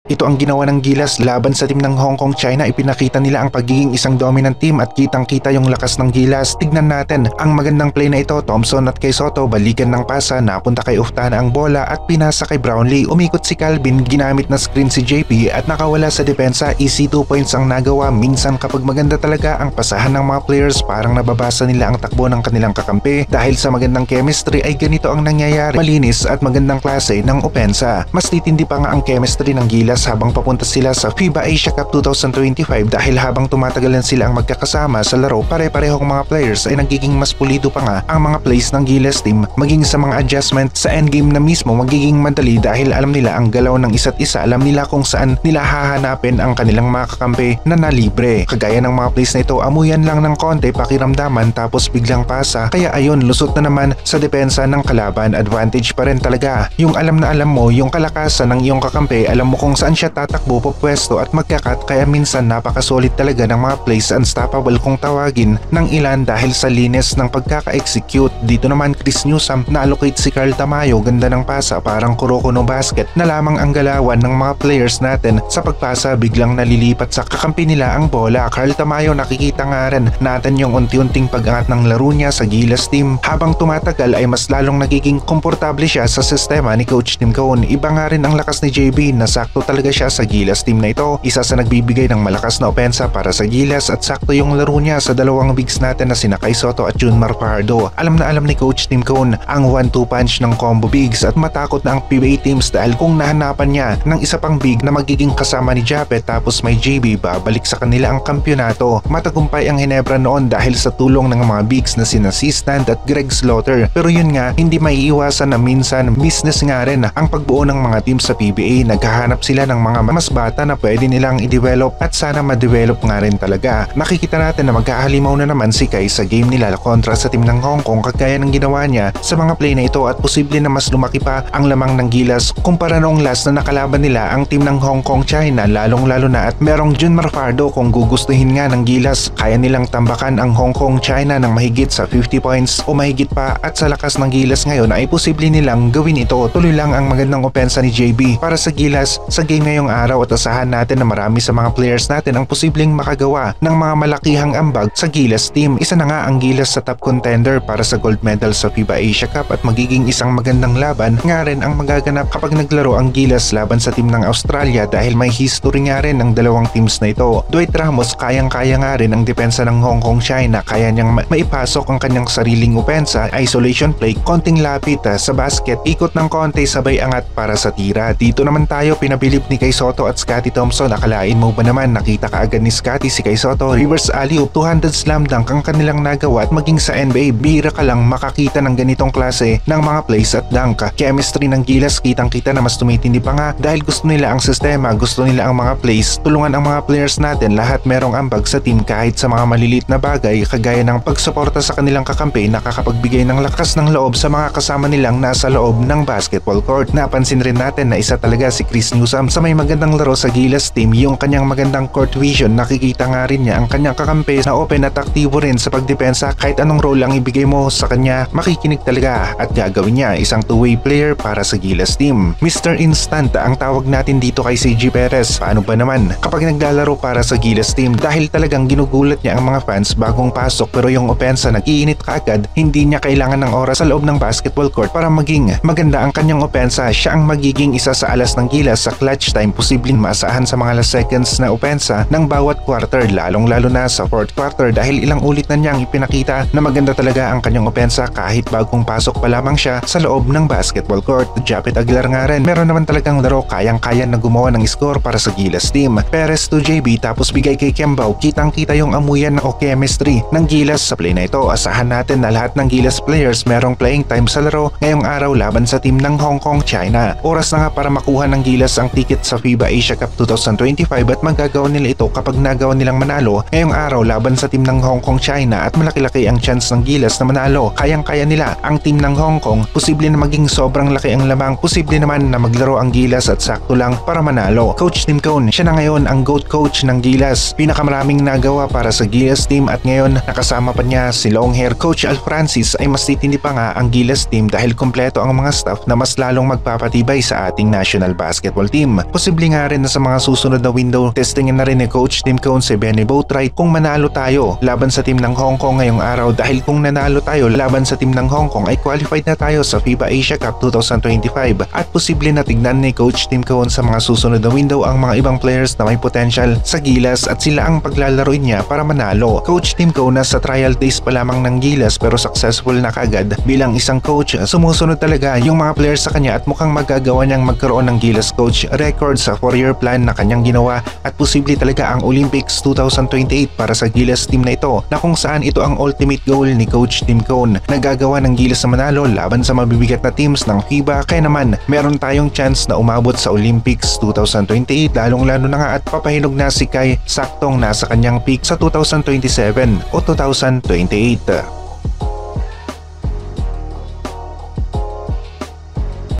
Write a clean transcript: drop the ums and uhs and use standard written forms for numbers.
Ito ang ginawa ng Gilas laban sa team ng Hong Kong China. Ipinakita nila ang pagiging isang dominant team at kitang-kita yung lakas ng Gilas. Tignan natin ang magandang play na ito. Thompson at kay Soto balikan ng pasa, napunta kay Uftana ang bola at pinasa kay Brownlee. Umikot si Calvin, ginamit na screen si JP at nakawala sa depensa. Easy 2 points ang nagawa. Minsan kapag maganda talaga ang pasahan ng mga players, parang nababasa nila ang takbo ng kanilang kakampi. Dahil sa magandang chemistry ay ganito ang nangyayari. Malinis at magandang klase ng opensa. Mas titindi pa nga ang chemistry ng Gilas habang papunta sila sa FIBA Asia Cup 2025 dahil habang tumatagalan sila ang magkakasama sa laro, pare-parehong mga players ay nagiging mas pulido pa nga ang mga plays ng Gilas team. Maging sa mga adjustment sa endgame na mismo magiging madali dahil alam nila ang galaw ng isa't isa, alam nila kung saan nila hahanapin ang kanilang mga kakampi na nalibre. Kagaya ng mga plays na ito, amuyan lang ng konti, pakiramdaman tapos biglang pasa. Kaya ayun, lusot na naman sa depensa ng kalaban. Advantage pa rin talaga. Yung alam na alam mo, yung kalakasan ng iyong kakampi, alam mo kung saan siya tatakbo, pupwesto at magkakat, kaya minsan napakasulit talaga ng mga plays, unstoppable kung tawagin ng ilan dahil sa linis ng pagkaka-execute. Dito naman Chris Newsome, na-allocate si Carl Tamayo, ganda ng pasa, parang Kuroko no basket na lamang ang galawan ng mga players natin. Sa pagpasa, biglang nalilipat sa kakampi nila ang bola. Carl Tamayo, nakikita nga rin natin yung unti-unting pag-angat ng laro niya sa Gilas team. Habang tumatagal ay mas lalong nagiging komportable siya sa sistema ni Coach Tim Cone. Iba nga rin ang lakas ni JB, na sakto talaga siya sa Gilas team na ito. Isa sa nagbibigay ng malakas na opensa para sa Gilas at sakto yung laro niya sa dalawang bigs natin na sina Kai Soto at Junmar Fajardo. Alam na alam ni Coach Tim Cone ang 1-2 punch ng combo bigs at matakot na ang PBA teams dahil kung nahanapan niya ng isa pang big na magiging kasama ni Japet tapos may JB, babalik sa kanila ang kampyonato. Matagumpay ang Hinebra noon dahil sa tulong ng mga bigs na sina C-Stand at Greg Slaughter. Pero yun nga, hindi maiiwasan na minsan business nga rin ang pagbuo ng mga team sa PBA. Naghahanap sila ng mga mas bata na pwede nilang i-develop at sana ma-develop nga rin talaga. Nakikita natin na magkahalimaw na naman si Kai sa game nila kontra sa team ng Hong Kong kagaya ng ginawa niya sa mga play na ito at posible na mas lumaki pa ang lamang ng Gilas kumpara noong last na nakalaban nila ang team ng Hong Kong China, lalong-lalo na at merong Junmar Fajardo. Kung gugustuhin nga ng Gilas, kaya nilang tambakan ang Hong Kong China ng mahigit sa 50 points o mahigit pa at sa lakas ng Gilas ngayon ay posible nilang gawin ito. Tuloy lang ang magandang opensa ni JB para sa Gilas sa game ngayong araw at asahan natin na marami sa mga players natin ang posibleng makagawa ng mga malakihang ambag sa Gilas team. Isa na nga ang Gilas sa top contender para sa gold medal sa FIBA Asia Cup at magiging isang magandang laban nga rin ang magaganap kapag naglaro ang Gilas laban sa team ng Australia dahil may history nga rin ang dalawang teams na ito. Dwight Ramos, kayang-kaya nga rin ang depensa ng Hong Kong China, kaya niyang maipasok ang kanyang sariling opensa, isolation play, konting lapit sa basket, ikot ng konti sabay angat para sa tira. Dito naman tayo pinabilib ni Kai Soto at Scottie Thompson. Akalain mo ba naman nakita kaagad ni Scottie si Kai Soto, reverse alley-oop, 200 slam dunk ang kanilang nagawa at maging sa NBA bihira ka lang makakita ng ganitong klase ng mga plays at dunk. Chemistry ng Gilas kitang-kita na mas tumitindi pa nga dahil gusto nila ang sistema, gusto nila ang mga plays, tulungan ang mga players natin, lahat merong ambag sa team kahit sa mga maliliit na bagay kagaya ng pagsuporta sa kanilang kakampi, nakakapagbigay ng lakas ng loob sa mga kasama nilang nasa loob ng basketball court. Napansin rin natin na isa talaga si Chris Newsome sa may magandang laro sa Gilas team, yung kanyang magandang court vision. Nakikita nga rin niya ang kanyang kakampi na open at aktibo rin sa pagdepensa, kahit anong role ang ibigay mo sa kanya, makikinig talaga at gagawin niya. Isang two-way player para sa Gilas team. Mr. Instant ang tawag natin dito kay CG Perez. Paano ba naman kapag naglalaro para sa Gilas team dahil talagang ginugulat niya ang mga fans bagong pasok, pero yung opensa nag-iinit kaagad, hindi niya kailangan ng oras sa loob ng basketball court para maging maganda ang kanyang opensa. Siya ang magiging isa sa alas ng Gilas sa clutch time, posibleng maasahan sa mga last seconds na opensa ng bawat quarter, lalong-lalo na sa fourth quarter dahil ilang ulit na niyang ipinakita na maganda talaga ang kanyang opensa kahit bagong pasok pa lamang siya sa loob ng basketball court. Japet Aguilar nga rin, meron naman talagang laro, kayang-kaya na gumawa ng score para sa Gilas team. Perez to JB tapos bigay kay Kembao, kitang-kita yung amuyan o chemistry ng Gilas sa play na ito. Asahan natin na lahat ng Gilas players merong playing time sa laro ngayong araw laban sa team ng Hong Kong China. Oras na nga para makuha ng Gilas ang ticket sa FIBA Asia Cup 2025 at magagawa nila ito kapag nagawa nilang manalo ngayong araw laban sa team ng Hong Kong China at malaki-laki ang chance ng Gilas na manalo. Kayang-kaya nila ang team ng Hong Kong, posible na maging sobrang laki ang lamang, posible naman na maglaro ang Gilas at sakto lang para manalo. Coach Tim Cone, siya na ngayon ang GOAT coach ng Gilas. Pinakamaraming nagawa para sa Gilas team at ngayon nakasama pa niya si long hair Coach Al Francis ay mas titindi pa nga ang Gilas team dahil kompleto ang mga staff na mas lalong magpapatibay sa ating national basketball team. team. Posible nga rin na sa mga susunod na window, testingin na rin ni Coach Tim Cone si Benny Boatwright kung manalo tayo laban sa team ng Hong Kong ngayong araw, dahil kung nanalo tayo laban sa team ng Hong Kong ay qualified na tayo sa FIBA Asia Cup 2025 at posible na tignan ni Coach Tim Cone sa mga susunod na window ang mga ibang players na may potential sa Gilas at sila ang paglalaroin niya para manalo. Coach Tim Cone nasa trial days pa lamang ng Gilas pero successful na kagad bilang isang coach. Sumusunod talaga yung mga players sa kanya at mukhang magagawa niyang magkaroon ng Gilas coach record sa 4-year plan na kanyang ginawa at posible talaga ang Olympics 2028 para sa Gilas team na ito, na kung saan ito ang ultimate goal ni Coach Tim Cone. Nagagawa ng Gilas na manalo laban sa mabibigat na teams ng FIBA, kaya naman meron tayong chance na umabot sa Olympics 2028, lalong lalo na nga at papahinog na si Kai saktong nasa kanyang peak sa 2027 o 2028.